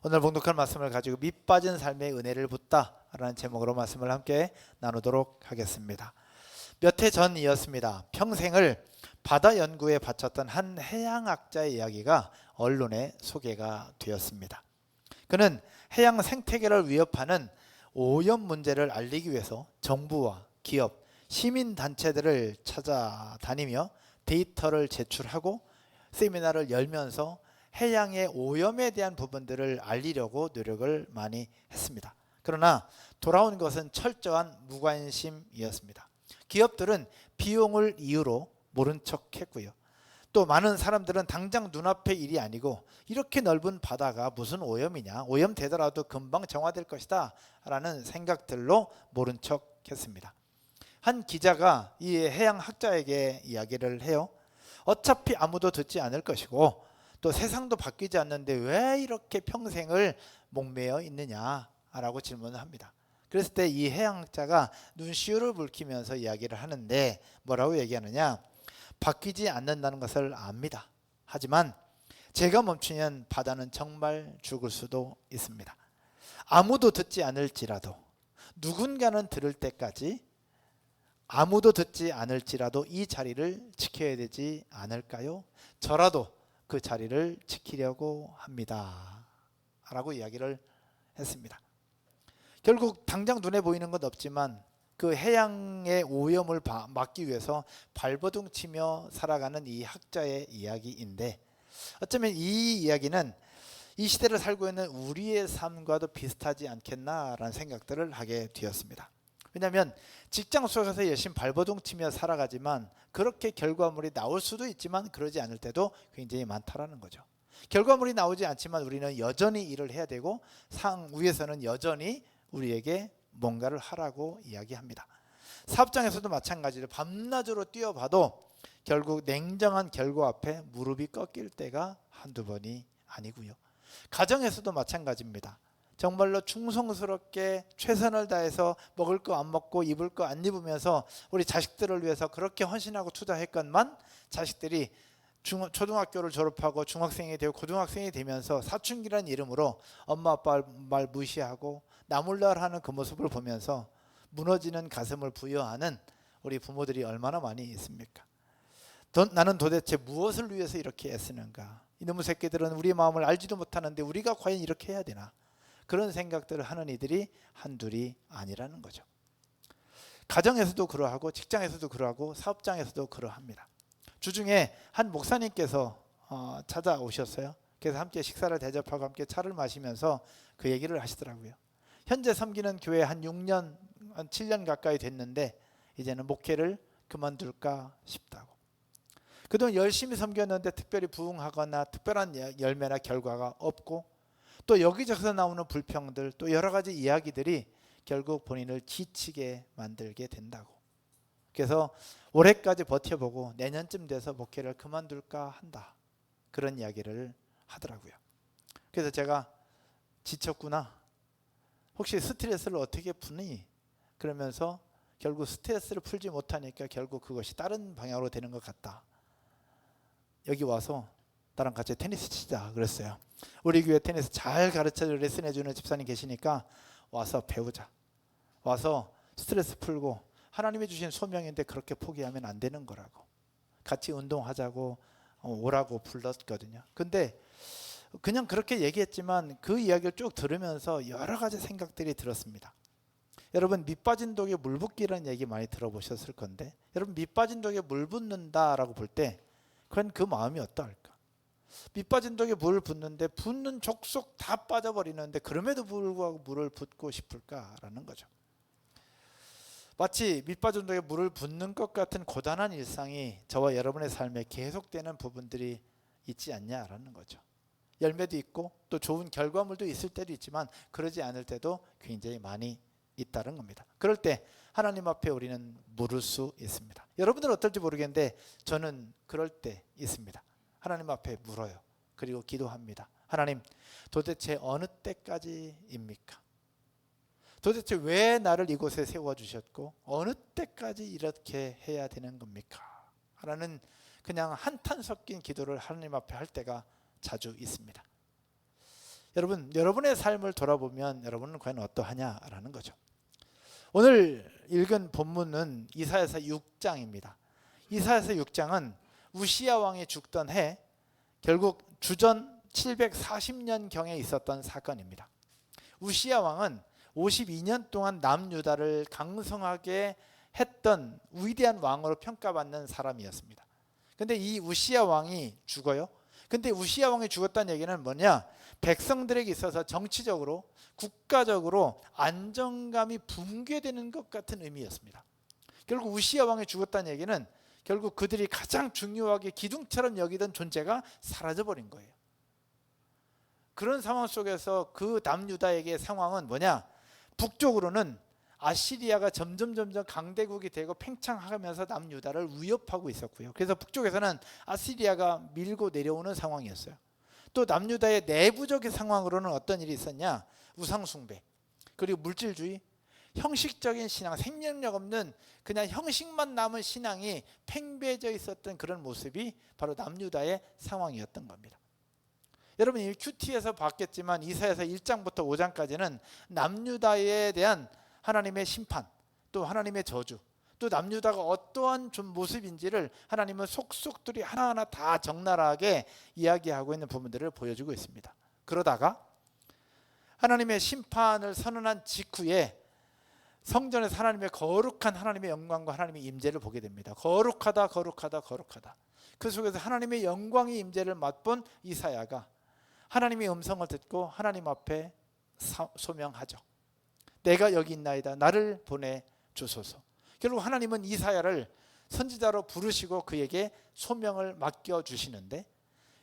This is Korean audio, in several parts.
오늘 봉독할 말씀을 가지고 밑 빠진 삶의 은혜를 붓다라는 제목으로 말씀을 함께 나누도록 하겠습니다. 몇 해 전이었습니다. 평생을 바다 연구에 바쳤던 한 해양학자의 이야기가 언론에 소개가 되었습니다. 그는 해양 생태계를 위협하는 오염 문제를 알리기 위해서 정부와 기업, 시민단체들을 찾아다니며 데이터를 제출하고 세미나를 열면서 해양의 오염에 대한 부분들을 알리려고 노력을 많이 했습니다. 그러나 돌아온 것은 철저한 무관심이었습니다. 기업들은 비용을 이유로 모른 척 했고요. 또 많은 사람들은 당장 눈앞의 일이 아니고 이렇게 넓은 바다가 무슨 오염이냐, 오염되더라도 금방 정화될 것이다 라는 생각들로 모른 척 했습니다. 한 기자가 이 해양학자에게 이야기를 해요. 어차피 아무도 듣지 않을 것이고 또 세상도 바뀌지 않는데 왜 이렇게 평생을 목매어 있느냐라고 질문을 합니다. 그랬을 때 이 해양학자가 눈시울을 붉히면서 이야기를 하는데 뭐라고 얘기하느냐? 바뀌지 않는다는 것을 압니다. 하지만 제가 멈추면 바다는 정말 죽을 수도 있습니다. 아무도 듣지 않을지라도 누군가는 들을 때까지 아무도 듣지 않을지라도 이 자리를 지켜야 되지 않을까요? 저라도 그 자리를 지키려고 합니다 라고 이야기를 했습니다. 결국 당장 눈에 보이는 건 없지만 그 해양의 오염을 막기 위해서 발버둥 치며 살아가는 이 학자의 이야기인데 어쩌면 이 이야기는 이 시대를 살고 있는 우리의 삶과도 비슷하지 않겠나라는 생각들을 하게 되었습니다. 왜냐하면 직장 속에서 열심히 발버둥 치며 살아가지만 그렇게 결과물이 나올 수도 있지만 그러지 않을 때도 굉장히 많다라는 거죠. 결과물이 나오지 않지만 우리는 여전히 일을 해야 되고 상 위에서는 여전히 우리에게 뭔가를 하라고 이야기합니다. 사업장에서도 마찬가지로 밤낮으로 뛰어봐도 결국 냉정한 결과 앞에 무릎이 꺾일 때가 한두 번이 아니고요. 가정에서도 마찬가지입니다. 정말로 충성스럽게 최선을 다해서 먹을 거 안 먹고 입을 거 안 입으면서 우리 자식들을 위해서 그렇게 헌신하고 투자했건만 자식들이 초등학교를 졸업하고 중학생이 되고 고등학생이 되면서 사춘기라는 이름으로 엄마 아빠 말 무시하고 나몰라를 하는 그 모습을 보면서 무너지는 가슴을 부여하는 우리 부모들이 얼마나 많이 있습니까? 나는 도대체 무엇을 위해서 이렇게 애쓰는가? 이놈의 새끼들은 우리 마음을 알지도 못하는데 우리가 과연 이렇게 해야 되나? 그런 생각들을 하는 이들이 한둘이 아니라는 거죠. 가정에서도 그러하고 직장에서도 그러하고 사업장에서도 그러합니다. 주중에 한 목사님께서 찾아오셨어요. 그래서 함께 식사를 대접하고 함께 차를 마시면서 그 얘기를 하시더라고요. 현재 섬기는 교회 한 6년, 한 7년 가까이 됐는데 이제는 목회를 그만둘까 싶다고. 그동안 열심히 섬겼는데 특별히 부응하거나 특별한 열매나 결과가 없고 또 여기저기서 나오는 불평들 또 여러 가지 이야기들이 결국 본인을 지치게 만들게 된다고. 그래서 올해까지 버텨보고 내년쯤 돼서 목회를 그만둘까 한다. 그런 이야기를 하더라고요. 그래서 제가 지쳤구나. 혹시 스트레스를 어떻게 푸니? 그러면서 결국 스트레스를 풀지 못하니까 결국 그것이 다른 방향으로 되는 것 같다. 여기 와서 나랑 같이 테니스 치자 그랬어요. 우리 교회 테니스 잘 가르쳐 레슨해 주는 집사님 계시니까 와서 배우자. 와서 스트레스 풀고 하나님이 주신 소명인데 그렇게 포기하면 안 되는 거라고. 같이 운동하자고 오라고 불렀거든요. 근데 그냥 그렇게 얘기했지만 그 이야기를 쭉 들으면서 여러 가지 생각들이 들었습니다. 여러분 밑빠진 독에 물 붓기라는 얘기 많이 들어보셨을 건데 여러분 밑빠진 독에 물 붓는다라고 볼 때 그건 그 마음이 어떨까? 밑빠진 독에 물을 붓는데 붓는 족속 다 빠져버리는데 그럼에도 불구하고 물을 붓고 싶을까라는 거죠. 마치 밑빠진 독에 물을 붓는 것 같은 고단한 일상이 저와 여러분의 삶에 계속되는 부분들이 있지 않냐라는 거죠. 열매도 있고 또 좋은 결과물도 있을 때도 있지만 그러지 않을 때도 굉장히 많이 있다는 겁니다. 그럴 때 하나님 앞에 우리는 물을 수 있습니다. 여러분들은 어떨지 모르겠는데 저는 그럴 때 있습니다. 하나님 앞에 물어요. 그리고 기도합니다. 하나님, 도대체 어느 때까지입니까? 도대체 왜 나를 이곳에 세워주셨고 어느 때까지 이렇게 해야 되는 겁니까? 라는 그냥 한탄 섞인 기도를 하나님 앞에 할 때가 자주 있습니다. 여러분, 여러분의 삶을 돌아보면 여러분은 과연 어떠하냐라는 거죠. 오늘 읽은 본문은 이사야서 6장입니다. 이사야서 6장은 우시야 왕이 죽던 해, 결국 주전 740년경에 있었던 사건입니다. 우시야 왕은 52년 동안 남유다를 강성하게 했던 위대한 왕으로 평가받는 사람이었습니다. 근데 이 우시야 왕이 죽어요. 근데 우시야 왕이 죽었다는 얘기는 뭐냐? 백성들에게 있어서 정치적으로, 국가적으로 안정감이 붕괴되는 것 같은 의미였습니다. 결국 우시야 왕이 죽었다는 얘기는 결국 그들이 가장 중요하게 기둥처럼 여기던 존재가 사라져버린 거예요. 그런 상황 속에서 그 남유다에게 상황은 뭐냐? 북쪽으로는 아시리아가 점점 강대국이 되고 팽창하면서 남유다를 위협하고 있었고요. 그래서 북쪽에서는 아시리아가 밀고 내려오는 상황이었어요. 또 남유다의 내부적인 상황으로는 어떤 일이 있었냐? 우상숭배, 그리고 물질주의, 형식적인 신앙, 생명력 없는 그냥 형식만 남은 신앙이 팽배해져 있었던 그런 모습이 바로 남유다의 상황이었던 겁니다. 여러분, 이 큐티에서 봤겠지만 이사야서 1장부터 5장까지는 남유다에 대한 하나님의 심판, 또 하나님의 저주, 또 남유다가 어떠한 좀 모습인지를 하나님은 속속들이 하나하나 다 적나라하게 이야기하고 있는 부분들을 보여주고 있습니다. 그러다가 하나님의 심판을 선언한 직후에 성전에서 하나님의 거룩한 하나님의 영광과 하나님의 임재를 보게 됩니다. 거룩하다, 거룩하다, 거룩하다. 그 속에서 하나님의 영광의 임재를 맛본 이사야가 하나님의 음성을 듣고 하나님 앞에 소명하죠. 내가 여기 있나이다. 나를 보내주소서. 결국 하나님은 이사야를 선지자로 부르시고 그에게 소명을 맡겨주시는데,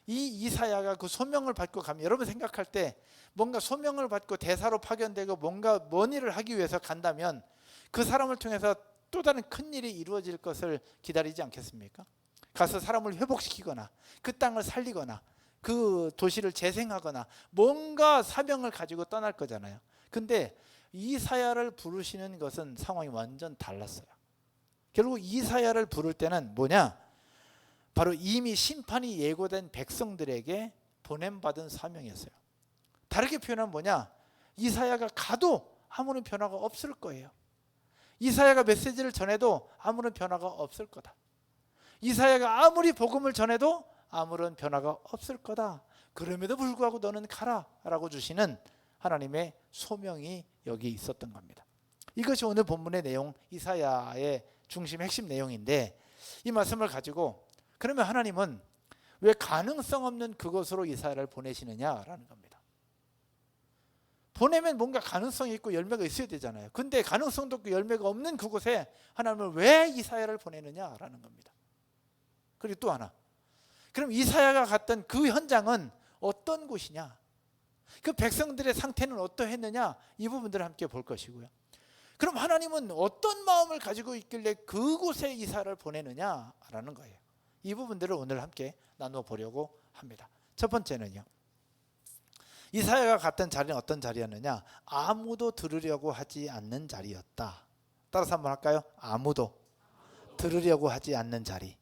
이 이사야가 그 소명을 받고 가면, 여러분 생각할 때 뭔가 소명을 받고 대사로 파견되고 뭔가 뭔 일을 하기 위해서 간다면 그 사람을 통해서 또 다른 큰 일이 이루어질 것을 기다리지 않겠습니까? 가서 사람을 회복시키거나 그 땅을 살리거나 그 도시를 재생하거나 뭔가 사명을 가지고 떠날 거잖아요. 근데 이사야를 부르시는 것은 상황이 완전 달랐어요. 결국 이사야를 부를 때는 뭐냐? 바로 이미 심판이 예고된 백성들에게 보냄받은 사명이었어요. 다르게 표현하면 뭐냐? 이사야가 가도 아무런 변화가 없을 거예요. 이사야가 메시지를 전해도 아무런 변화가 없을 거다. 이사야가 아무리 복음을 전해도 아무런 변화가 없을 거다. 그럼에도 불구하고 너는 가라 라고 주시는 하나님의 소명이 여기 있었던 겁니다. 이것이 오늘 본문의 내용, 이사야의 중심 핵심 내용인데, 이 말씀을 가지고 그러면 하나님은 왜 가능성 없는 그곳으로 이사야를 보내시느냐라는 겁니다. 보내면 뭔가 가능성이 있고 열매가 있어야 되잖아요. 근데 가능성도 없고 열매가 없는 그곳에 하나님은 왜 이사야를 보내느냐라는 겁니다. 그리고 또 하나, 그럼 이사야가 갔던 그 현장은 어떤 곳이냐? 그 백성들의 상태는 어떠했느냐? 이 부분들을 함께 볼 것이고요. 그럼 하나님은 어떤 마음을 가지고 있길래 그곳에 이사야를 보내느냐라는 거예요. 이 부분들을 오늘 함께 나누어 보려고 합니다. 첫 번째는요, 이사야가 갔던 자리는 어떤 자리였느냐? 아무도 들으려고 하지 않는 자리였다. 따라서 한번 할까요? 아무도 들으려고 하지 않는 자리.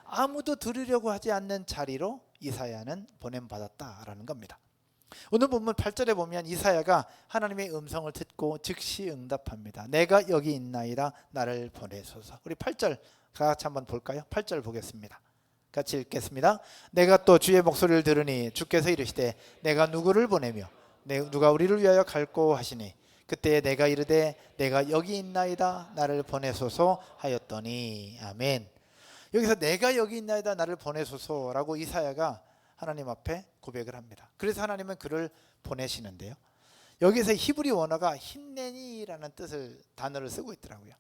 아무도 들으려고 하지 않는 자리로 이사야는 보냄받았다라는 겁니다. 오늘 본문 8절에 보면 이사야가 하나님의 음성을 듣고 즉시 응답합니다. 내가 여기 있나이다. 나를 보내소서. 우리 8절 같이 한번 볼까요? 8절 보겠습니다. 같이 읽겠습니다. 내가 또 주의 목소리를 들으니 주께서 이르시되 내가 누구를 보내며 누가 우리를 위하여 갈꼬 하시니 그때 내가 이르되 내가 여기 있나이다. 나를 보내소서 하였더니. 아멘. 여기서 내가 여기 있나이다. 나를 보내소서라고 이사야가 하나님 앞에 고백을 합니다. 그래서 하나님은 그를 보내시는데요, 여기서 히브리 원어가 힌네니라는 단어를 쓰고 있더라고요.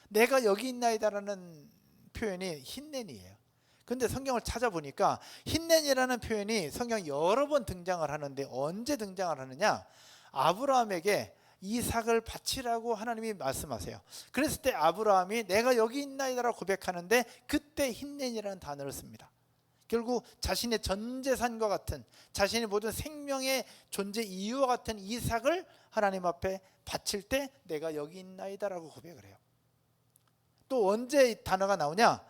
내가 여기 있나이다라는 표현이 힌넨이에요. 근데 성경을 찾아보니까 힌넨이라는 표현이 성경 여러 번 등장을 하는데 언제 등장을 하느냐? 아브라함에게 이삭을 바치라고 하나님이 말씀하세요. 그랬을 때 아브라함이 내가 여기 있나이다라고 고백하는데 그때 힌넨이라는 단어를 씁니다. 결국 자신의 전 재산과 같은, 자신의 모든 생명의 존재 이유와 같은 이삭을 하나님 앞에 바칠 때 내가 여기 있나이다라고 고백을 해요. 또 언제 이 단어가 나오냐?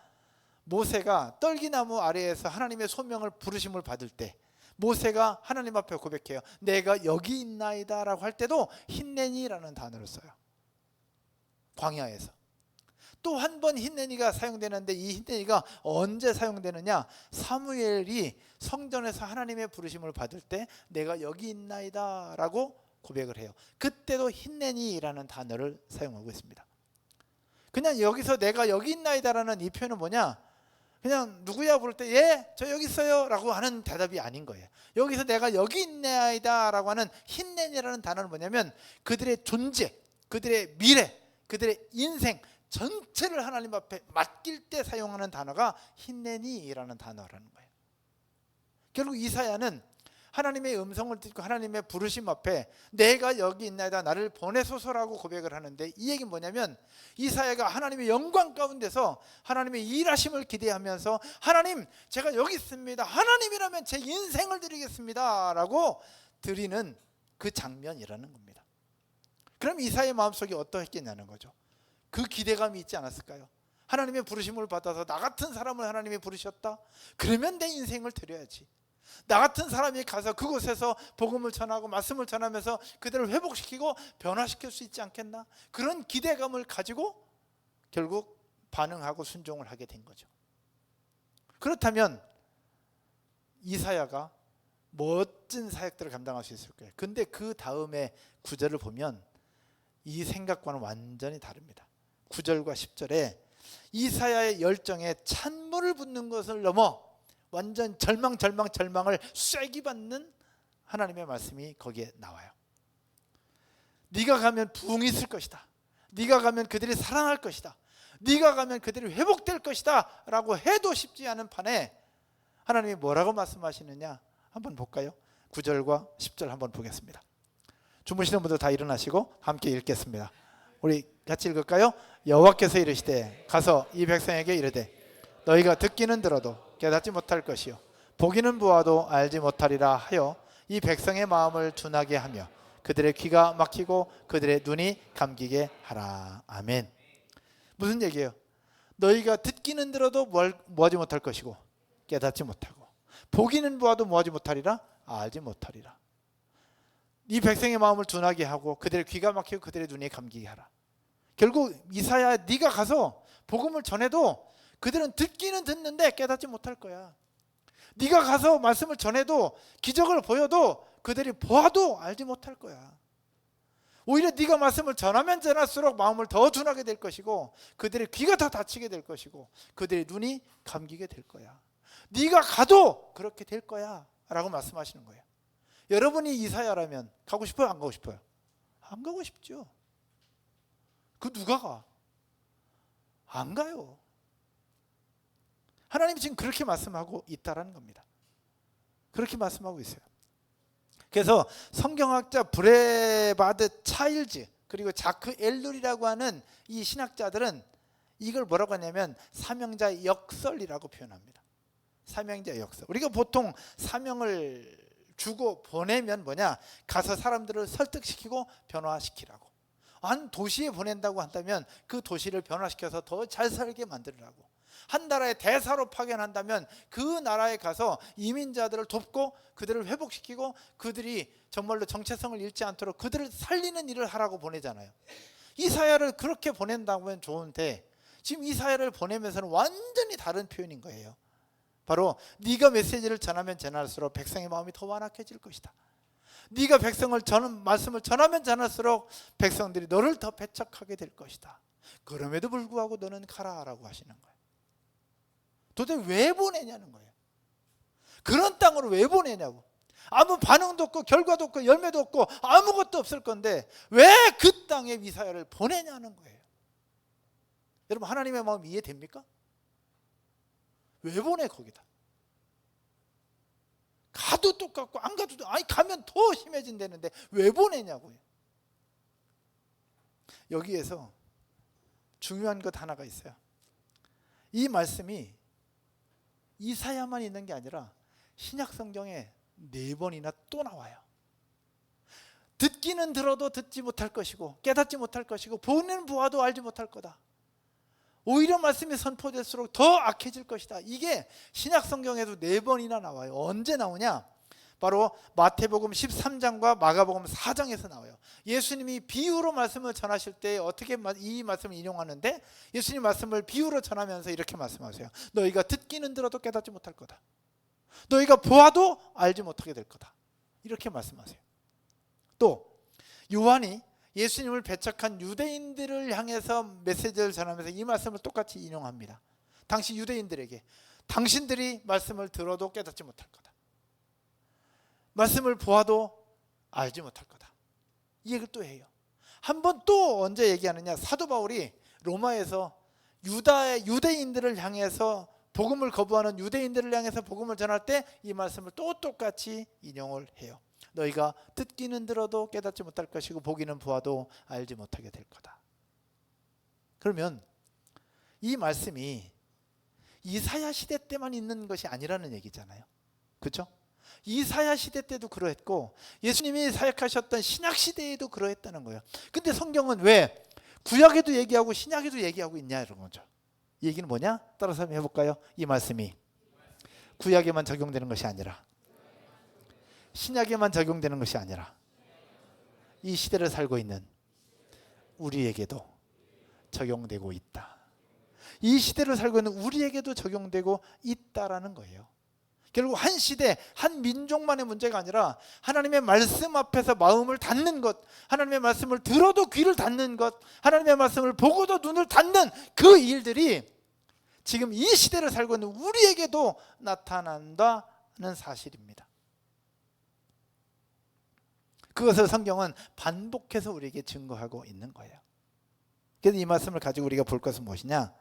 모세가 떨기나무 아래에서 하나님의 소명을 부르심을 받을 때, 모세가 하나님 앞에 고백해요. 내가 여기 있나이다 라고 할 때도 힌내니라는 단어를 써요. 광야에서. 또 한 번 힌내니가 사용되는데 이 힌내니가 언제 사용되느냐, 사무엘이 성전에서 하나님의 부르심을 받을 때 내가 여기 있나이다 라고 고백을 해요. 그때도 힌내니라는 단어를 사용하고 있습니다. 그냥 여기서 내가 여기 있나이다 라는 이 표현은 뭐냐, 그냥 누구야 부를 때 예, 저 여기 있어요 라고 하는 대답이 아닌 거예요. 여기서 내가 여기 있나이다 라고 하는 힌내니라는 단어는 뭐냐면 그들의 존재, 그들의 미래, 그들의 인생 전체를 하나님 앞에 맡길 때 사용하는 단어가 힌내니라는 단어라는 거예요. 결국 이사야는 하나님의 음성을 듣고 하나님의 부르심 앞에 내가 여기 있나이다 나를 보내소서라고 고백을 하는데, 이 얘기는 뭐냐면 이사야가 하나님의 영광 가운데서 하나님의 일하심을 기대하면서 하나님 제가 여기 있습니다, 하나님이라면 제 인생을 드리겠습니다 라고 드리는 그 장면이라는 겁니다. 그럼 이사야의 마음속에 어떠했겠냐는 거죠. 그 기대감이 있지 않았을까요? 하나님의 부르심을 받아서 나 같은 사람을 하나님이 부르셨다? 그러면 내 인생을 드려야지. 나 같은 사람이 가서 그곳에서 복음을 전하고 말씀을 전하면서 그들을 회복시키고 변화시킬 수 있지 않겠나? 그런 기대감을 가지고 결국 반응하고 순종을 하게 된 거죠. 그렇다면 이사야가 멋진 사역들을 감당할 수 있을 거예요. 근데 그 다음에 구절을 보면 이 생각과는 완전히 다릅니다. 9절과 10절에 이사야의 열정에 찬물을 붓는 것을 넘어 완전 절망을 쐐기 받는 하나님의 말씀이 거기에 나와요. 네가 가면 부흥이 있을 것이다. 네가 가면 그들이 살아날 것이다. 네가 가면 그들이 회복될 것이다 라고 해도 쉽지 않은 판에 하나님이 뭐라고 말씀하시느냐 한번 볼까요? 9절과 10절 한번 보겠습니다. 주무시는 분들 다 일어나시고 함께 읽겠습니다. 우리 같이 읽을까요? 여호와께서 이르시되 가서 이 백성에게 이르되 너희가 듣기는 들어도 깨닫지 못할 것이요 보기는 보아도 알지 못하리라 하여 이 백성의 마음을 둔하게 하며 그들의 귀가 막히고 그들의 눈이 감기게 하라. 아멘. 무슨 얘기예요? 너희가 듣기는 들어도 뭐하지 못할 것이고 깨닫지 못하고 보기는 보아도 뭐하지 못하리라? 알지 못하리라. 이 백성의 마음을 둔하게 하고 그들의 귀가 막히고 그들의 눈이 감기게 하라. 결국 이사야 네가 가서 복음을 전해도 그들은 듣기는 듣는데 깨닫지 못할 거야. 네가 가서 말씀을 전해도 기적을 보여도 그들이 보아도 알지 못할 거야. 오히려 네가 말씀을 전하면 전할수록 마음을 더 둔하게 될 것이고 그들의 귀가 더 닫히게 될 것이고 그들의 눈이 감기게 될 거야. 네가 가도 그렇게 될 거야 라고 말씀하시는 거예요. 여러분이 이사야라면 가고 싶어요? 안 가고 싶어요? 안 가고 싶죠. 그 누가 가? 안 가요. 하나님이 지금 그렇게 말씀하고 있다라는 겁니다. 그렇게 말씀하고 있어요. 그래서 성경학자 브레바드 차일즈 그리고 자크 엘룰이라고 하는 이 신학자들은 이걸 뭐라고 하냐면 사명자의 역설이라고 표현합니다. 사명자의 역설. 우리가 보통 사명을 주고 보내면 뭐냐? 가서 사람들을 설득시키고 변화시키라고. 한 도시에 보낸다고 한다면 그 도시를 변화시켜서 더 잘 살게 만들으라고. 한 나라의 대사로 파견한다면 그 나라에 가서 이민자들을 돕고 그들을 회복시키고 그들이 정말로 정체성을 잃지 않도록 그들을 살리는 일을 하라고 보내잖아요. 이사야를 그렇게 보낸다고 하면 좋은데 지금 이사야를 보내면서는 완전히 다른 표현인 거예요. 바로 네가 메시지를 전하면 전할수록 백성의 마음이 더 완악해질 것이다. 네가 말씀을 전하면 전할수록 백성들이 너를 더 배척하게 될 것이다. 그럼에도 불구하고 너는 가라라고 하시는 거예요. 도대체 왜 보내냐는 거예요. 그런 땅으로 왜 보내냐고. 아무 반응도 없고 결과도 없고 열매도 없고 아무것도 없을 건데 왜 그 땅에 이사야를 보내냐는 거예요. 여러분 하나님의 마음 이해됩니까? 왜 보내 거기다? 가도 똑같고 안 가도 아니 가면 더 심해진다는데 왜 보내냐고요. 여기에서 중요한 것 하나가 있어요. 이 말씀이 이사야만 있는 게 아니라 신약 성경에 4번이나 또 나와요. 듣기는 들어도 듣지 못할 것이고 깨닫지 못할 것이고 보는 보아도 알지 못할 거다. 오히려 말씀이 선포될수록 더 악해질 것이다. 이게 신약 성경에도 4번이나 나와요. 언제 나오냐? 바로 마태복음 13장과 마가복음 4장에서 나와요. 예수님이 비유로 말씀을 전하실 때 어떻게 이 말씀을 인용하는데, 예수님 말씀을 비유로 전하면서 이렇게 말씀하세요. 너희가 듣기는 들어도 깨닫지 못할 거다. 너희가 보아도 알지 못하게 될 거다. 이렇게 말씀하세요. 또 요한이 예수님을 배척한 유대인들을 향해서 메시지를 전하면서 이 말씀을 똑같이 인용합니다. 당시 유대인들에게 당신들이 말씀을 들어도 깨닫지 못할 거다. 말씀을 보아도 알지 못할 거다. 이 얘기를 또 해요. 한 번 또 언제 얘기하느냐, 사도 바울이 로마에서 유대인들을 향해서 복음을 거부하는 유대인들을 향해서 복음을 전할 때 이 말씀을 또 똑같이 인용을 해요. 너희가 듣기는 들어도 깨닫지 못할 것이고 보기는 보아도 알지 못하게 될 거다. 그러면 이 말씀이 이사야 시대 때만 있는 것이 아니라는 얘기잖아요. 그렇죠? 이사야 시대 때도 그러했고 예수님이 사역하셨던 신약 시대에도 그러했다는 거예요. 근데 성경은 왜 구약에도 얘기하고 신약에도 얘기하고 있냐, 이런 거죠. 이 얘기는 뭐냐? 따라서 한번 해볼까요? 이 말씀이 구약에만 적용되는 것이 아니라, 신약에만 적용되는 것이 아니라 이 시대를 살고 있는 우리에게도 적용되고 있다. 이 시대를 살고 있는 우리에게도 적용되고 있다라는 거예요. 결국 한 시대, 한 민족만의 문제가 아니라 하나님의 말씀 앞에서 마음을 닫는 것, 하나님의 말씀을 들어도 귀를 닫는 것, 하나님의 말씀을 보고도 눈을 닫는 그 일들이 지금 이 시대를 살고 있는 우리에게도 나타난다는 사실입니다. 그것을 성경은 반복해서 우리에게 증거하고 있는 거예요. 그래서 이 말씀을 가지고 우리가 볼 것은 무엇이냐?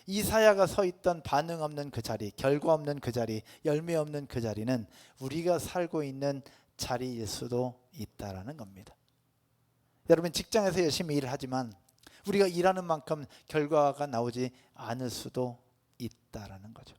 이사야가 서 있던 반응 없는 그 자리, 결과 없는 그 자리, 열매 없는 그 자리는 우리가 살고 있는 자리일 수도 있다라는 겁니다. 여러분, 직장에서 열심히 일을 하지만 우리가 일하는 만큼 결과가 나오지 않을 수도 있다라는 거죠.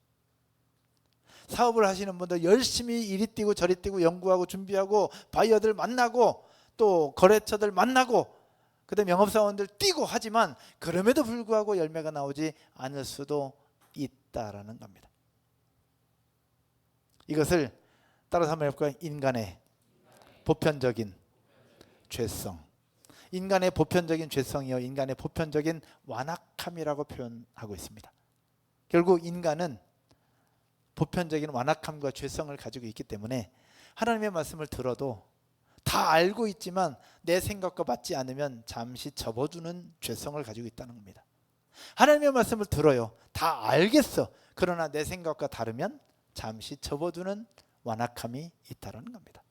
사업을 하시는 분들 열심히 이리 뛰고 저리 뛰고 연구하고 준비하고 바이어들 만나고 또 거래처들 만나고 그다음 영업사원들 뛰고 하지만 그럼에도 불구하고 열매가 나오지 않을 수도 있다라는 겁니다. 이것을 따라서 한번 해볼까요? 인간의 보편적인 죄성. 인간의 보편적인 죄성이요, 인간의 보편적인 완악함이라고 표현하고 있습니다. 결국 인간은 보편적인 완악함과 죄성을 가지고 있기 때문에 하나님의 말씀을 들어도 다 알고 있지만 내 생각과 맞지 않으면 잠시 접어두는 죄성을 가지고 있다는 겁니다. 하나님의 말씀을 들어요. 다 알겠어. 그러나 내 생각과 다르면 잠시 접어두는 완악함이 있다는 겁니다.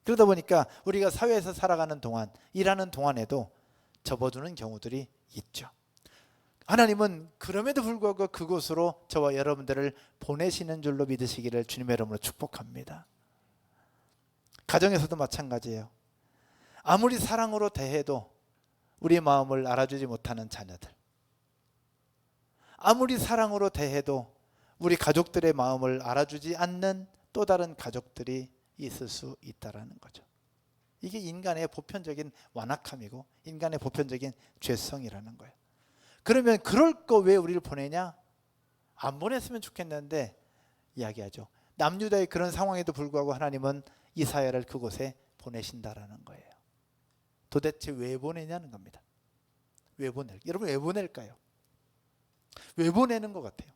그러다 보니까 우리가 사회에서 살아가는 동안, 일하는 동안에도 접어두는 경우들이 있죠. 하나님은 그럼에도 불구하고 그곳으로 저와 여러분들을 보내시는 줄로 믿으시기를 주님의 이름으로 축복합니다. 가정에서도 마찬가지예요. 아무리 사랑으로 대해도 우리 마음을 알아주지 못하는 자녀들, 아무리 사랑으로 대해도 우리 가족들의 마음을 알아주지 않는 또 다른 가족들이 있을 수 있다는 거죠. 이게 인간의 보편적인 완악함이고 인간의 보편적인 죄성이라는 거예요. 그러면 그럴 거 왜 우리를 보내냐? 안 보냈으면 좋겠는데 이야기하죠. 남유다의 그런 상황에도 불구하고 하나님은 이사야를 그곳에 보내신다라는 거예요. 도대체 왜 보내냐는 겁니다. 왜 여러분 왜 보낼까요? 왜 보내는 것 같아요?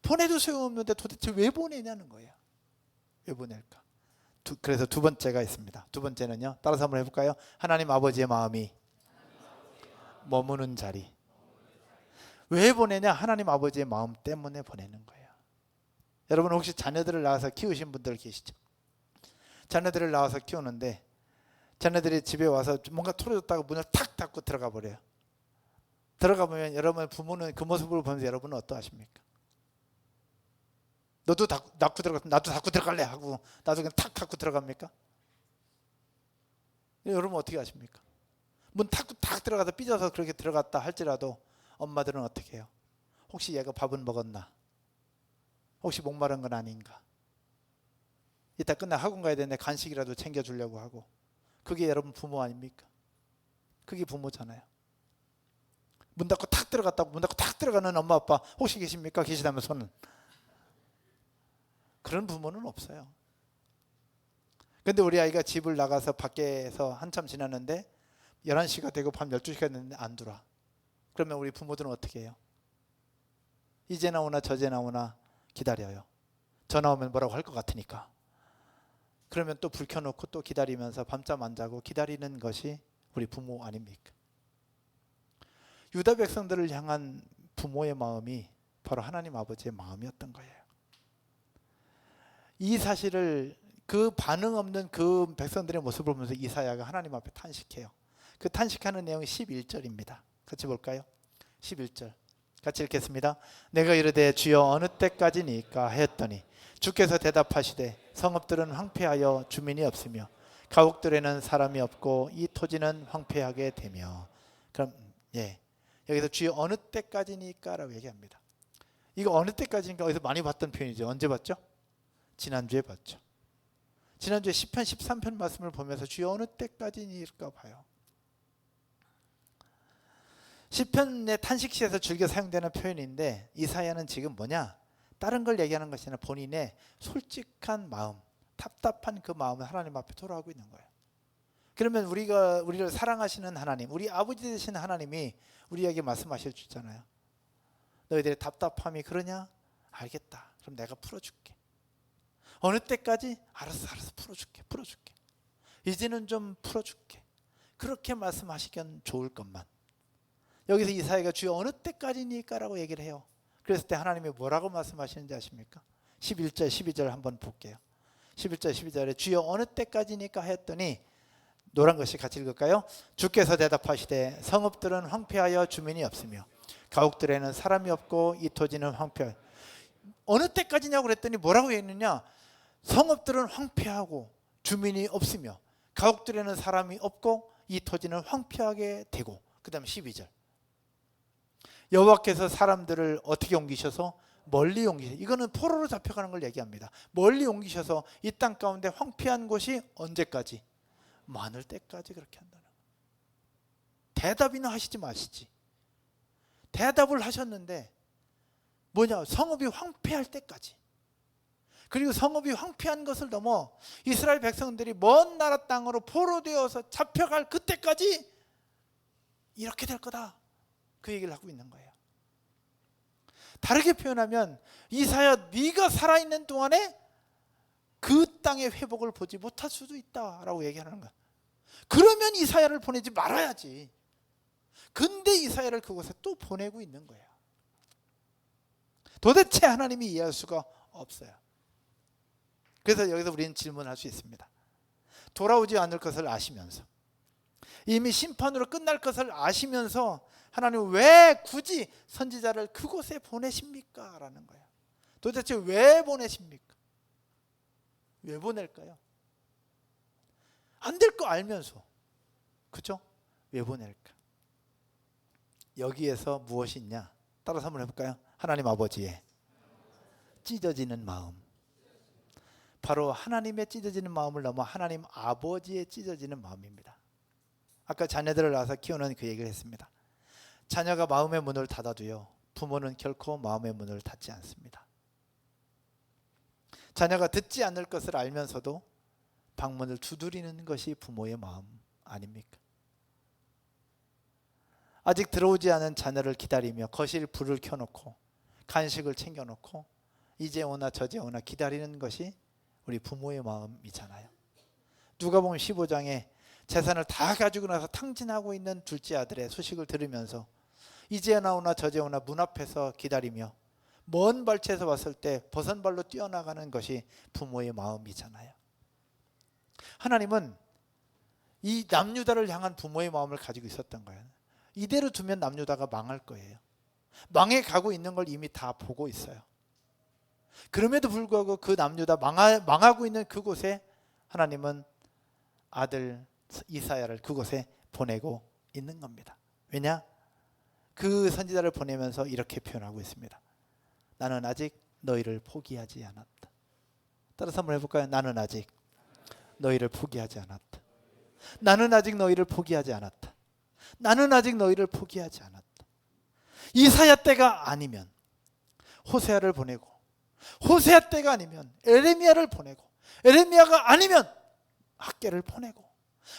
보내도 소용없는데 도대체 왜 보내냐는 거예요. 왜 보낼까? 그래서 두 번째가 있습니다. 두 번째는요, 따라서 한번 해볼까요? 하나님 아버지의 마음이 머무는 자리. 왜 보내냐? 하나님 아버지의 마음 때문에 보내는 거예요. 여러분 혹시 자녀들을 낳아서 키우신 분들 계시죠? 자녀들을 낳아서 키우는데 자녀들이 집에 와서 뭔가 털어줬다가 문을 탁 닫고 들어가 버려요. 들어가 보면 여러분 부모는 그 모습을 보면서 여러분은 어떠하십니까? 너도 닫고 들어가, 나도 닫고 들어갈래 하고 나도 그냥 탁 닫고 들어갑니까? 여러분 어떻게 하십니까? 문 닫고 탁 들어가서 삐져서 그렇게 들어갔다 할지라도 엄마들은 어떻게 해요? 혹시 얘가 밥은 먹었나? 혹시 목마른 건 아닌가? 이따 끝나 학원 가야 되는데 간식이라도 챙겨주려고 하고. 그게 여러분 부모 아닙니까? 그게 부모잖아요. 문 닫고 탁 들어갔다고 문 닫고 탁 들어가는 엄마 아빠 혹시 계십니까? 계시다면 손은. 그런 부모는 없어요. 근데 우리 아이가 집을 나가서 밖에서 한참 지났는데 11시가 되고 밤 12시가 됐는데 안 들어와. 그러면 우리 부모들은 어떻게 해요? 이제 나오나 저제 나오나 기다려요. 전화 오면 뭐라고 할 것 같으니까. 그러면 또 불 켜놓고 또 기다리면서 밤잠 안 자고 기다리는 것이 우리 부모 아닙니까? 유다 백성들을 향한 부모의 마음이 바로 하나님 아버지의 마음이었던 거예요. 이 사실을, 그 반응 없는 그 백성들의 모습을 보면서 이사야가 하나님 앞에 탄식해요. 그 탄식하는 내용이 11절입니다. 같이 볼까요? 11절 같이 읽겠습니다. 내가 이르되 주여 어느 때까지니까 하였더니 주께서 대답하시되 성읍들은 황폐하여 주민이 없으며 가옥들에는 사람이 없고 이 토지는 황폐하게 되며. 그럼 여기서 주여 어느 때까지니까 라고 얘기합니다. 이거 어느 때까지니까 어디서 많이 봤던 표현이죠. 언제 봤죠? 지난주에 봤죠. 지난주에 시편 13편 말씀을 보면서 주여 어느 때까지니까 봐요. 시편의 탄식시에서 즐겨 사용되는 표현인데 이사야는 지금 뭐냐? 다른 걸 얘기하는 것이 아니라 본인의 솔직한 마음, 답답한 그 마음을 하나님 앞에 토로하고 있는 거예요. 그러면 우리를 사랑하시는 하나님, 우리 아버지 되신 하나님이 우리에게 말씀하실 수 있잖아요. 너희들의 답답함이 그러냐? 알겠다. 그럼 내가 풀어줄게. 어느 때까지? 알았어 풀어줄게. 이제는 좀 풀어줄게. 그렇게 말씀하시면 좋을 것만. 여기서 이사야가 주여 어느 때까지니까 라고 얘기를 해요. 그랬을 때 하나님이 뭐라고 말씀하시는지 아십니까? 11절 12절 한번 볼게요. 11절 12절에 주여 어느 때까지니까 하였더니 노란 것이 같이 읽을까요? 주께서 대답하시되 성읍들은 황폐하여 주민이 없으며 가옥들에는 사람이 없고 이 토지는 황폐하여. 어느 때까지냐고 그랬더니 뭐라고 했느냐? 성읍들은 황폐하고 주민이 없으며 가옥들에는 사람이 없고 이 토지는 황폐하게 되고. 그 다음에 12절 여호와께서 사람들을 어떻게 옮기셔서 멀리 옮기셔서, 이거는 포로로 잡혀가는 걸 얘기합니다. 멀리 옮기셔서 이 땅 가운데 황폐한 곳이 언제까지? 많을 때까지 그렇게 한다는 거예요. 대답이나 하시지 마시지. 대답을 하셨는데 뭐냐? 성읍이 황폐할 때까지. 그리고 성읍이 황폐한 것을 넘어 이스라엘 백성들이 먼 나라 땅으로 포로되어서 잡혀갈 그때까지 이렇게 될 거다. 그 얘기를 하고 있는 거예요. 다르게 표현하면 이사야 네가 살아있는 동안에 그 땅의 회복을 보지 못할 수도 있다라고 얘기하는 거야. 그러면 이사야를 보내지 말아야지. 근데 이사야를 그곳에 또 보내고 있는 거예요. 도대체 하나님이 이해할 수가 없어요. 그래서 여기서 우리는 질문할 수 있습니다. 돌아오지 않을 것을 아시면서, 이미 심판으로 끝날 것을 아시면서 하나님 왜 굳이 선지자를 그곳에 보내십니까? 라는 거예요. 도대체 왜 보내십니까? 왜 보낼까요? 안 될 거 알면서, 그죠? 왜 보낼까? 여기에서 무엇이 있냐? 따라서 한번 해볼까요? 하나님 아버지의 찢어지는 마음, 바로 하나님의 찢어지는 마음을 넘어 하나님 아버지의 찢어지는 마음입니다. 아까 자녀들을 낳아서 키우는 그 얘기를 했습니다. 자녀가 마음의 문을 닫아도요, 부모는 결코 마음의 문을 닫지 않습니다. 자녀가 듣지 않을 것을 알면서도 방문을 두드리는 것이 부모의 마음 아닙니까? 아직 들어오지 않은 자녀를 기다리며 거실 불을 켜놓고 간식을 챙겨놓고 이제 오나 저제 오나 기다리는 것이 우리 부모의 마음이잖아요. 누가복음 15장에 재산을 다 가지고 나서 탕진하고 있는 둘째 아들의 소식을 들으면서 이제 나오나 저제 오나 문 앞에서 기다리며 먼 발치에서 왔을 때 버선발로 뛰어나가는 것이 부모의 마음이잖아요. 하나님은 이 남유다를 향한 부모의 마음을 가지고 있었던 거예요. 이대로 두면 남유다가 망할 거예요. 망해 가고 있는 걸 이미 다 보고 있어요. 그럼에도 불구하고 그 남유다 망하고 있는 그곳에 하나님은 아들 이사야를 그곳에 보내고 있는 겁니다. 왜냐? 그 선지자를 보내면서 이렇게 표현하고 있습니다. 나는 아직 너희를 포기하지 않았다. 따라서 한번 해볼까요? 나는 아직 너희를 포기하지 않았다. 나는 아직 너희를 포기하지 않았다. 나는 아직 너희를 포기하지 않았다. 이사야 때가 아니면 호세아를 보내고 호세아 때가 아니면 에레미야를 보내고, 에레미야가 아니면 학개를 보내고,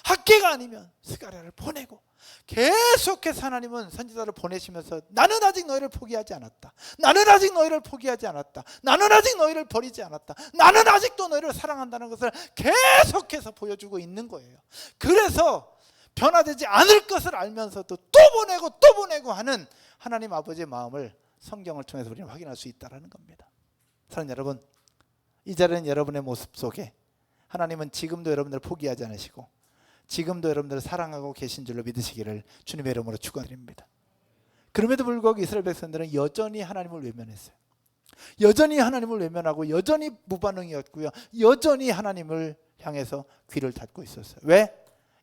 학개가 아니면 스가랴를 보내고, 계속해서 하나님은 선지자를 보내시면서 나는 아직 너희를 포기하지 않았다, 나는 아직 너희를 포기하지 않았다, 나는 아직 너희를 버리지 않았다, 나는 아직도 너희를 사랑한다는 것을 계속해서 보여주고 있는 거예요. 그래서 변화되지 않을 것을 알면서도 또 보내고 또 보내고 하는 하나님 아버지의 마음을 성경을 통해서 우리는 확인할 수 있다는 겁니다. 사랑하는 여러분, 이 자리는 여러분의 모습 속에 하나님은 지금도 여러분들을 포기하지 않으시고 지금도 여러분들을 사랑하고 계신 줄로 믿으시기를 주님의 이름으로 축원드립니다. 그럼에도 불구하고 이스라엘 백성들은 여전히 하나님을 외면했어요. 여전히 하나님을 외면하고 여전히 무반응이었고요, 여전히 하나님을 향해서 귀를 닫고 있었어요. 왜?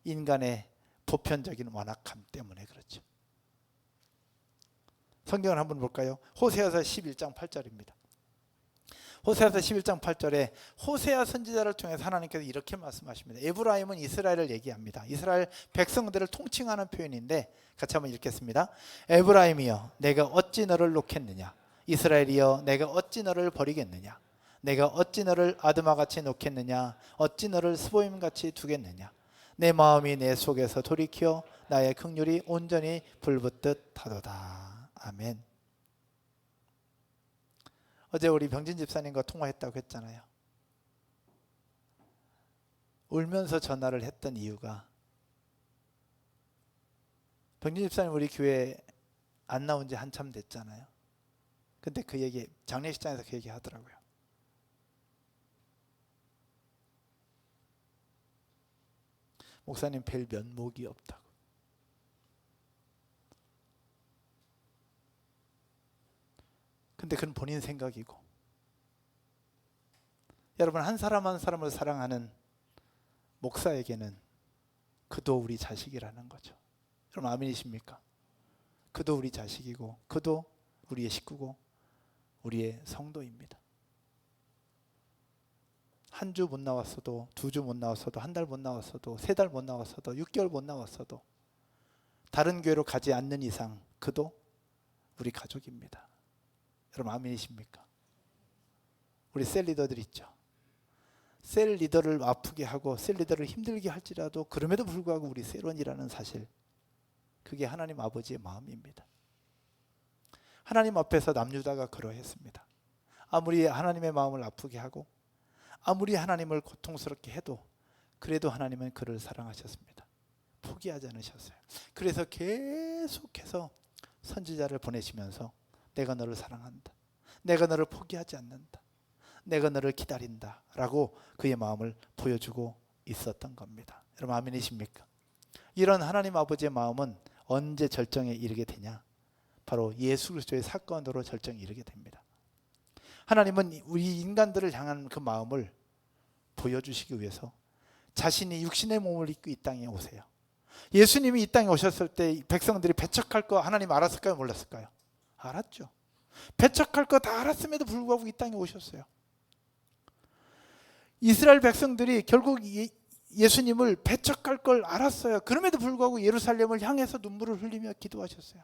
인간의 보편적인 완악함 때문에 그렇죠. 성경을 한번 볼까요? 호세아서 11장 8절입니다. 호세아서 11장 8절에 호세아 선지자를 통해서 하나님께서 이렇게 말씀하십니다. 에브라임은 이스라엘을 얘기합니다. 이스라엘 백성들을 통칭하는 표현인데 같이 한번 읽겠습니다. 에브라임이여 내가 어찌 너를 놓겠느냐, 이스라엘이여 내가 어찌 너를 버리겠느냐, 내가 어찌 너를 아드마같이 놓겠느냐, 어찌 너를 스보임같이 두겠느냐, 내 마음이 내 속에서 돌이켜 나의 긍휼이 온전히 불붙듯 하도다. 아멘. 어제 우리 병진 집사님과 통화했다고 했잖아요. 울면서 전화를 했던 이유가, 병진 집사님 우리 교회 안 나온 지 한참 됐잖아요. 근데 그 얘기, 장례식장에서 그 얘기 하더라고요. 목사님 뵐 면목이 없다고. 근데 그건 본인 생각이고, 여러분 한 사람 한 사람을 사랑하는 목사에게는 그도 우리 자식이라는 거죠. 여러분 아멘이십니까? 그도 우리 자식이고 그도 우리의 식구고 우리의 성도입니다. 한 주 못 나왔어도, 두 주 못 나왔어도, 한 달 못 나왔어도, 세 달 못 나왔어도, 6개월 못 나왔어도 다른 교회로 가지 않는 이상 그도 우리 가족입니다. 여러분 아멘이십니까? 우리 셀 리더들 있죠. 셀 리더를 아프게 하고 셀 리더를 힘들게 할지라도 그럼에도 불구하고 우리 셀원이라는 사실, 그게 하나님 아버지의 마음입니다. 하나님 앞에서 남유다가 그러했습니다. 아무리 하나님의 마음을 아프게 하고 아무리 하나님을 고통스럽게 해도 그래도 하나님은 그를 사랑하셨습니다. 포기하지 않으셨어요. 그래서 계속해서 선지자를 보내시면서 내가 너를 사랑한다, 내가 너를 포기하지 않는다, 내가 너를 기다린다 라고 그의 마음을 보여주고 있었던 겁니다. 여러분 아멘이십니까? 이런 하나님 아버지의 마음은 언제 절정에 이르게 되냐? 바로 예수 그리스도의 사건으로 절정에 이르게 됩니다. 하나님은 우리 인간들을 향한 그 마음을 보여주시기 위해서 자신이 육신의 몸을 입고 이 땅에 오세요. 예수님이 이 땅에 오셨을 때 백성들이 배척할 거 하나님 알았을까요? 몰랐을까요? 알았죠. 배척할 거 다 알았음에도 불구하고 이 땅에 오셨어요. 이스라엘 백성들이 결국 예수님을 배척할 걸 알았어요. 그럼에도 불구하고 예루살렘을 향해서 눈물을 흘리며 기도하셨어요.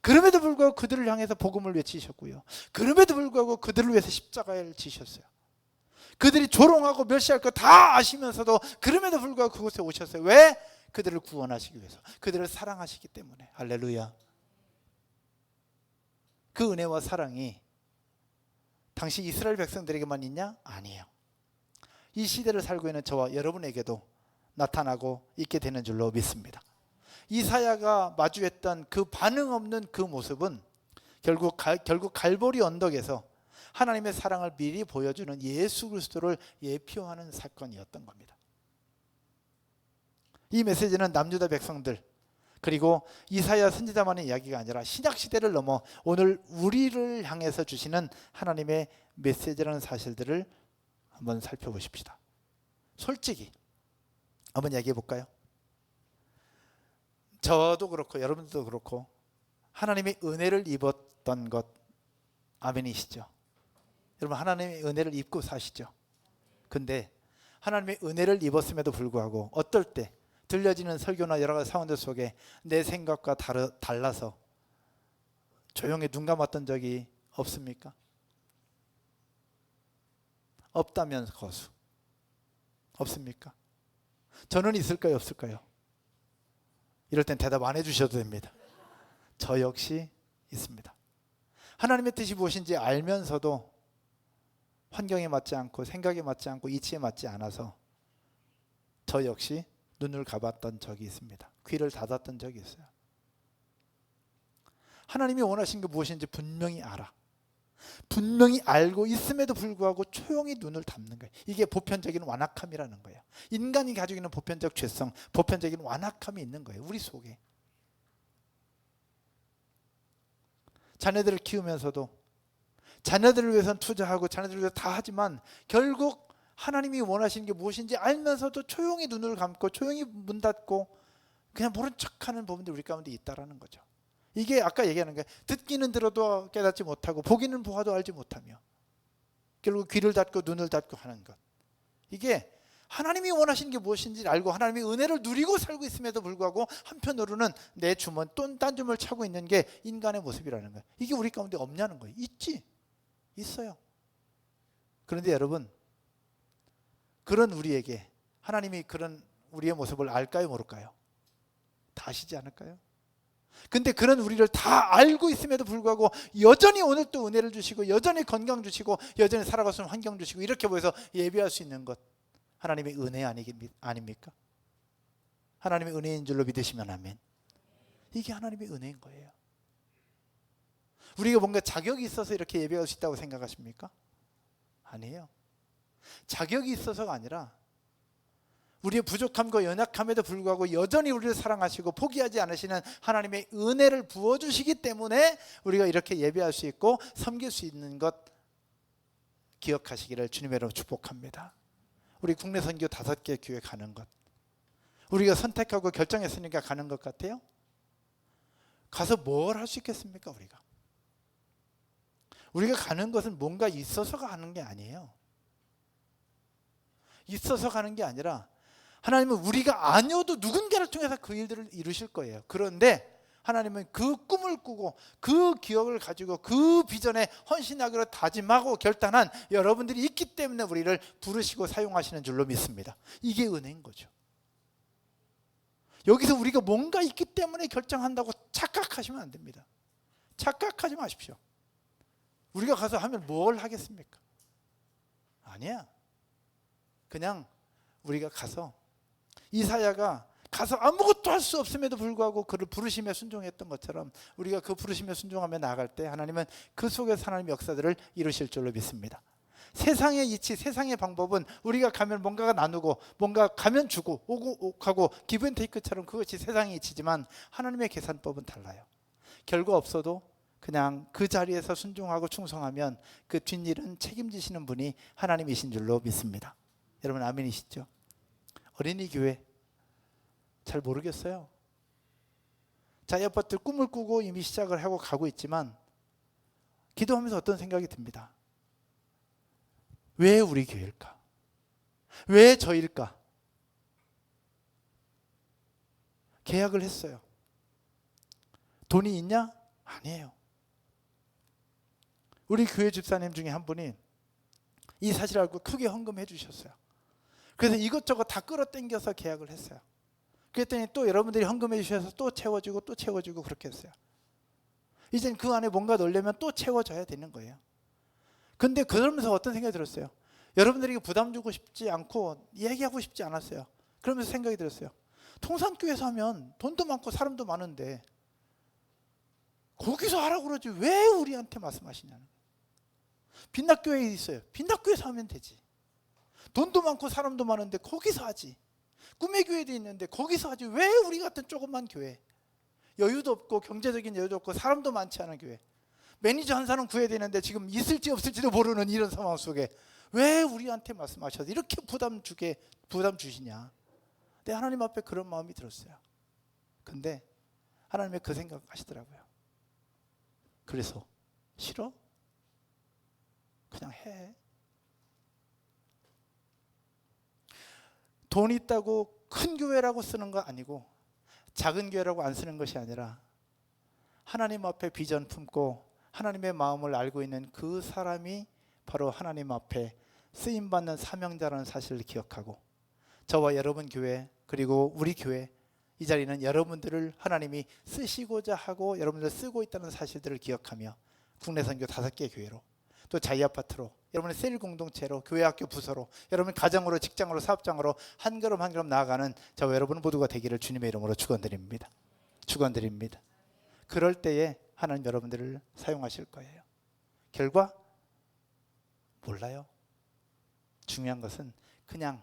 그럼에도 불구하고 그들을 향해서 복음을 외치셨고요. 그럼에도 불구하고 그들을 위해서 십자가를 지셨어요. 그들이 조롱하고 멸시할 거 다 아시면서도 그럼에도 불구하고 그곳에 오셨어요. 왜? 그들을 구원하시기 위해서, 그들을 사랑하시기 때문에. 할렐루야. 그 은혜와 사랑이 당시 이스라엘 백성들에게만 있냐? 아니에요. 이 시대를 살고 있는 저와 여러분에게도 나타나고 있게 되는 줄로 믿습니다. 이사야가 마주했던 그 반응 없는 그 모습은 결국 갈보리 언덕에서 하나님의 사랑을 미리 보여주는 예수 그리스도를 예표하는 사건이었던 겁니다. 이 메시지는 남유다 백성들 그리고 이사야 선지자만의 이야기가 아니라 신약 시대를 넘어 오늘 우리를 향해서 주시는 하나님의 메시지라는 사실들을 한번 살펴보십시다. 솔직히 한번 이야기해 볼까요? 저도 그렇고 여러분들도 그렇고 하나님의 은혜를 입었던 것 아멘이시죠? 여러분 하나님의 은혜를 입고 사시죠? 근데 하나님의 은혜를 입었음에도 불구하고 어떨 때 들려지는 설교나 여러 가지 상황들 속에 내 생각과 달라서 조용히 눈 감았던 적이 없습니까? 없다면 거수. 없습니까? 저는 있을까요, 없을까요? 이럴 땐 대답 안 해주셔도 됩니다. 저 역시 있습니다. 하나님의 뜻이 무엇인지 알면서도 환경에 맞지 않고 생각에 맞지 않고 이치에 맞지 않아서 저 역시 눈을 감았던 적이 있습니다. 귀를 닫았던 적이 있어요. 하나님이 원하신 게 무엇인지 분명히 알아. 분명히 알고 있음에도 불구하고 조용히 눈을 닫는 거예요. 이게 보편적인 완악함이라는 거예요. 인간이 가지고 있는 보편적 죄성, 보편적인 완악함이 있는 거예요. 우리 속에. 자녀들을 키우면서도 자녀들을 위해서는 투자하고 자녀들을 위해서 다 하지만 결국 하나님이 원하시는 게 무엇인지 알면서도 조용히 눈을 감고 조용히 문 닫고 그냥 모른 척하는 부분들이 우리 가운데 있다라는 거죠. 이게 아까 얘기하는 거예요. 듣기는 들어도 깨닫지 못하고 보기는 보아도 알지 못하며 결국 귀를 닫고 눈을 닫고 하는 것. 이게 하나님이 원하시는 게 무엇인지 알고 하나님의 은혜를 누리고 살고 있음에도 불구하고 한편으로는 내 주머니 또 딴 주머니를 차고 있는 게 인간의 모습이라는 거예요. 이게 우리 가운데 없냐는 거예요. 있지. 있어요. 그런데 여러분, 그런 우리에게 하나님이 그런 우리의 모습을 알까요, 모를까요? 다 아시지 않을까요? 근데 그런 우리를 다 알고 있음에도 불구하고 여전히 오늘 또 은혜를 주시고 여전히 건강 주시고 여전히 살아갈 수 있는 환경 주시고 이렇게 보여서 예배할 수 있는 것, 하나님의 은혜 아닙니까? 하나님의 은혜인 줄로 믿으시면 아멘. 이게 하나님의 은혜인 거예요. 우리가 뭔가 자격이 있어서 이렇게 예배할 수 있다고 생각하십니까? 아니에요. 자격이 있어서가 아니라 우리의 부족함과 연약함에도 불구하고 여전히 우리를 사랑하시고 포기하지 않으시는 하나님의 은혜를 부어주시기 때문에 우리가 이렇게 예배할 수 있고 섬길 수 있는 것 기억하시기를 주님의 이름으로 축복합니다. 우리 국내 선교 5개 교회 가는 것, 우리가 선택하고 결정했으니까 가는 것 같아요? 가서 뭘 할 수 있겠습니까? 우리가 가는 것은 뭔가 있어서 가는 게 아니에요. 있어서 가는 게 아니라 하나님은 우리가 아니어도 누군가를 통해서 그 일들을 이루실 거예요. 그런데 하나님은 그 꿈을 꾸고 그 기억을 가지고 그 비전에 헌신하기로 다짐하고 결단한 여러분들이 있기 때문에 우리를 부르시고 사용하시는 줄로 믿습니다. 이게 은혜인 거죠. 여기서 우리가 뭔가 있기 때문에 결정한다고 착각하시면 안 됩니다. 착각하지 마십시오. 우리가 가서 하면 뭘 하겠습니까? 아니야. 그냥 우리가 가서 이사야가 가서 아무것도 할 수 없음에도 불구하고 그를 부르심에 순종했던 것처럼 우리가 그 부르심에 순종하며 나아갈 때 하나님은 그 속에서 하나님의 역사들을 이루실 줄로 믿습니다. 세상의 이치, 세상의 방법은 우리가 가면 뭔가가 나누고 뭔가 가면 주고 오고 가고 기브앤테이크처럼 그것이 세상의 이치지만 하나님의 계산법은 달라요. 결과 없어도 그냥 그 자리에서 순종하고 충성하면 그 뒷일은 책임지시는 분이 하나님이신 줄로 믿습니다. 여러분 아멘이시죠? 어린이 교회 잘 모르겠어요. 자녀아빠들 꿈을 꾸고 이미 시작을 하고 가고 있지만 기도하면서 어떤 생각이 듭니다. 왜 우리 교회일까? 왜 저일까? 계약을 했어요. 돈이 있냐? 아니에요. 우리 교회 집사님 중에 한 분이 이 사실을 알고 크게 헌금해 주셨어요. 그래서 이것저것 다 끌어당겨서 계약을 했어요. 그랬더니 또 여러분들이 헌금해 주셔서 또 채워주고 또 채워주고 그렇게 했어요. 이젠 그 안에 뭔가 넣으려면 또 채워져야 되는 거예요. 근데 그러면서 어떤 생각이 들었어요. 여러분들에게 부담 주고 싶지 않고 얘기하고 싶지 않았어요. 그러면서 생각이 들었어요. 통산교회에서 하면 돈도 많고 사람도 많은데 거기서 하라고 그러지 왜 우리한테 말씀하시냐는 거예요. 빛락교회에 있어요. 빛락교회에서 하면 되지. 돈도 많고 사람도 많은데 거기서 하지. 꿈의 교회도 있는데 거기서 하지 왜 우리 같은 조그만 교회, 여유도 없고 경제적인 여유도 없고 사람도 많지 않은 교회, 매니저 한 사람 구해야 되는데 지금 있을지 없을지도 모르는 이런 상황 속에 왜 우리한테 말씀하셔서 이렇게 부담 주시냐. 근데 하나님 앞에 그런 마음이 들었어요. 근데 하나님의 그 생각 하시더라고요. 그래서 싫어? 그냥 해. 돈 있다고 큰 교회라고 쓰는 거 아니고 작은 교회라고 안 쓰는 것이 아니라 하나님 앞에 비전 품고 하나님의 마음을 알고 있는 그 사람이 바로 하나님 앞에 쓰임받는 사명자라는 사실을 기억하고 저와 여러분 교회 그리고 우리 교회 이 자리는 여러분들을 하나님이 쓰시고자 하고 여러분들 쓰고 있다는 사실들을 기억하며 국내 선교 5개 교회로 또 자이아파트로 여러분의 셀 공동체로 교회 학교 부서로 여러분 가정으로 직장으로 사업장으로 한 걸음 한 걸음 나아가는 저와 여러분 모두가 되기를 주님의 이름으로 축원드립니다. 축원드립니다. 그럴 때에 하나님 여러분들을 사용하실 거예요. 결과 몰라요. 중요한 것은 그냥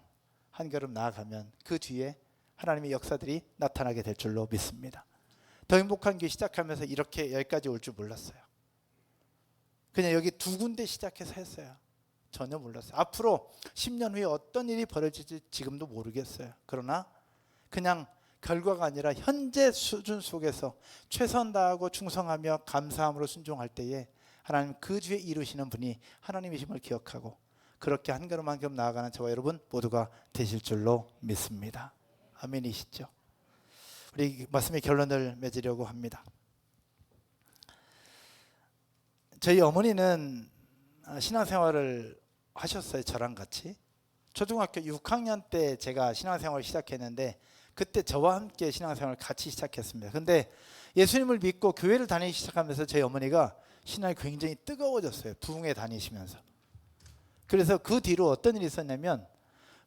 한 걸음 나아가면 그 뒤에 하나님의 역사들이 나타나게 될 줄로 믿습니다. 더 행복한 교회 시작하면서 이렇게 여기까지 올 줄 몰랐어요. 그냥 여기 2군데 시작해서 했어요. 전혀 몰랐어요. 앞으로 10년 후에 어떤 일이 벌어질지 지금도 모르겠어요. 그러나 그냥 결과가 아니라 현재 수준 속에서 최선 다하고 충성하며 감사함으로 순종할 때에 하나님 그 뒤에 이루시는 분이 하나님이심을 기억하고 그렇게 한 걸음 한 걸음 나아가는 저와 여러분 모두가 되실 줄로 믿습니다. 아멘이시죠? 우리 말씀의 결론을 맺으려고 합니다. 저희 어머니는 신앙생활을 하셨어요. 저랑 같이. 초등학교 6학년 때 제가 신앙생활을 시작했는데 그때 저와 함께 신앙생활을 같이 시작했습니다. 근데 예수님을 믿고 교회를 다니기 시작하면서 저희 어머니가 신앙이 굉장히 뜨거워졌어요. 부흥회 다니시면서. 그래서 그 뒤로 어떤 일이 있었냐면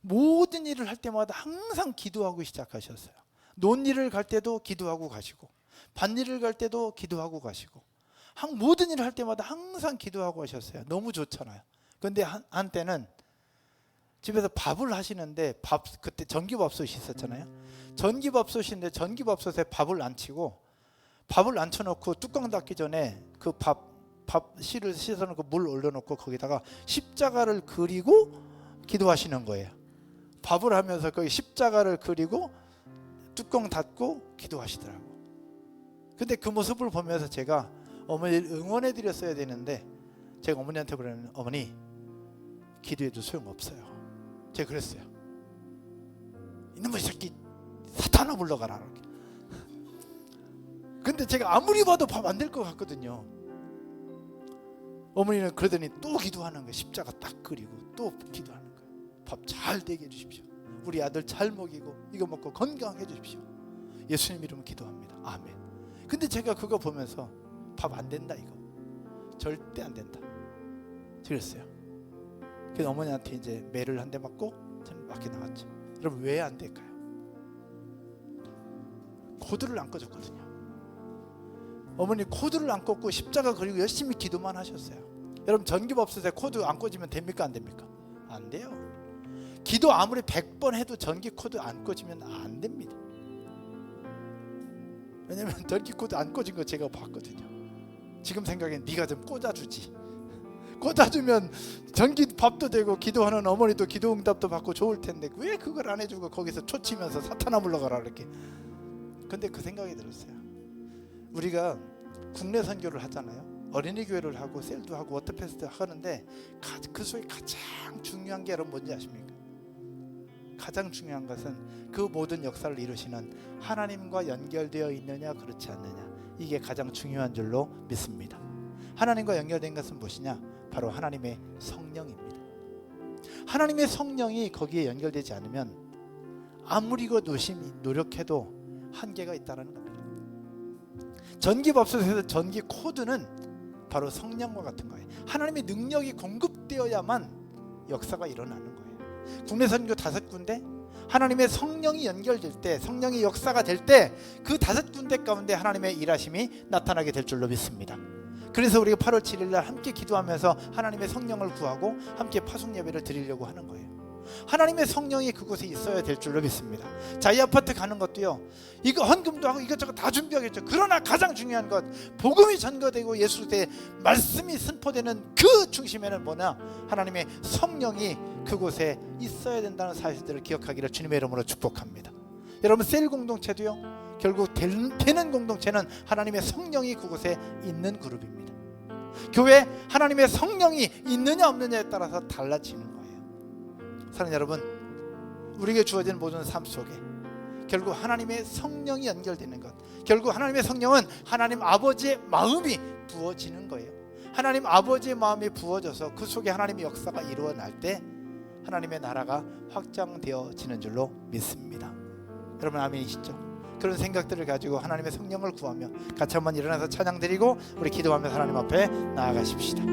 모든 일을 할 때마다 항상 기도하고 시작하셨어요. 논일을 갈 때도 기도하고 가시고 밭일을 갈 때도 기도하고 가시고 모든 일을 할 때마다 항상 기도하고 하셨어요. 너무 좋잖아요. 그런데 한때는 집에서 밥을 하시는데 그때 전기밥솥이 있었잖아요. 전기밥솥인데 전기밥솥에 밥을 안 치고 밥을 안 쳐놓고 뚜껑 닫기 전에 그 밥실을 씻어놓고 물 올려놓고 거기다가 십자가를 그리고 기도하시는 거예요. 밥을 하면서 거기 십자가를 그리고 뚜껑 닫고 기도하시더라고. 근데 그 모습을 보면서 제가 어머니를 응원해 드렸어야 되는데 제가 어머니한테 그러는 어머니 기도해도 소용없어요. 제가 그랬어요. 이놈의 새끼 사탄아 불러가라. 근데 제가 아무리 봐도 밥 안 될 것 같거든요. 어머니는 그러더니 또 기도하는 거예요. 십자가 딱 그리고 또 기도하는 거예요. 밥 잘 되게 해주십시오. 우리 아들 잘 먹이고 이거 먹고 건강하게 해주십시오. 예수님 이름으로 기도합니다. 아멘. 근데 제가 그거 보면서 밥 안 된다 이거 절대 안 된다 그랬어요. 그래서 어머니한테 이제 매를 한 대 맞고 저는 밖에 나갔죠. 여러분 왜 안 될까요? 코드를 안 꽂았거든요. 어머니 코드를 안 꽂고 십자가 그리고 열심히 기도만 하셨어요. 여러분 전기밥솥에 코드 안 꽂으면 됩니까 안 됩니까? 안 돼요. 기도 아무리 100번 해도 전기 코드 안 꽂으면 안 됩니다. 왜냐면 전기 코드 안 꽂은 거 제가 봤거든요. 지금 생각엔 네가 좀 꽂아주지. 꽂아주면 전기 밥도 되고 기도하는 어머니도 기도 응답도 받고 좋을 텐데 왜 그걸 안 해주고 거기서 초치면서 사탄아 물러가라 이렇게. 근데 그 생각이 들었어요. 우리가 국내 선교를 하잖아요. 어린이 교회를 하고 셀도 하고 워터페스트 하는데 그 속에 가장 중요한 게 여러분 뭔지 아십니까? 가장 중요한 것은 그 모든 역사를 이루시는 하나님과 연결되어 있느냐 그렇지 않느냐, 이게 가장 중요한 줄로 믿습니다. 하나님과 연결된 것은 무엇이냐? 바로 하나님의 성령입니다. 하나님의 성령이 거기에 연결되지 않으면 아무리 노력해도 한계가 있다는 겁니다. 전기밥솥에서 전기 코드는 바로 성령과 같은 거예요. 하나님의 능력이 공급되어야만 역사가 일어나는 거예요. 국내 선교 5군데 하나님의 성령이 연결될 때, 성령의 역사가 될 때 그 5군데 가운데 하나님의 일하심이 나타나게 될 줄로 믿습니다. 그래서 우리가 8월 7일 날 함께 기도하면서 하나님의 성령을 구하고 함께 파송 예배를 드리려고 하는 거예요. 하나님의 성령이 그곳에 있어야 될 줄로 믿습니다. 자이아파트 가는 것도요, 이거 헌금도 하고 이것저것 다 준비하겠죠. 그러나 가장 중요한 것, 복음이 전거되고 예수의 말씀이 선포되는 그 중심에는 뭐냐? 하나님의 성령이 그곳에 있어야 된다는 사실들을 기억하기를 주님의 이름으로 축복합니다. 여러분 셀 공동체도요, 결국 되는 공동체는 하나님의 성령이 그곳에 있는 그룹입니다. 교회 하나님의 성령이 있느냐 없느냐에 따라서 달라지는 거예요. 사랑하는 여러분, 우리에게 주어진 모든 삶 속에 결국 하나님의 성령이 연결되는 것, 결국 하나님의 성령은 하나님 아버지의 마음이 부어지는 거예요. 하나님 아버지의 마음이 부어져서 그 속에 하나님의 역사가 이루어날 때 하나님의 나라가 확장되어지는 줄로 믿습니다. 여러분 아멘이시죠? 그런 생각들을 가지고 하나님의 성령을 구하며 같이 한번 일어나서 찬양 드리고 우리 기도하면서 하나님 앞에 나아가십시다.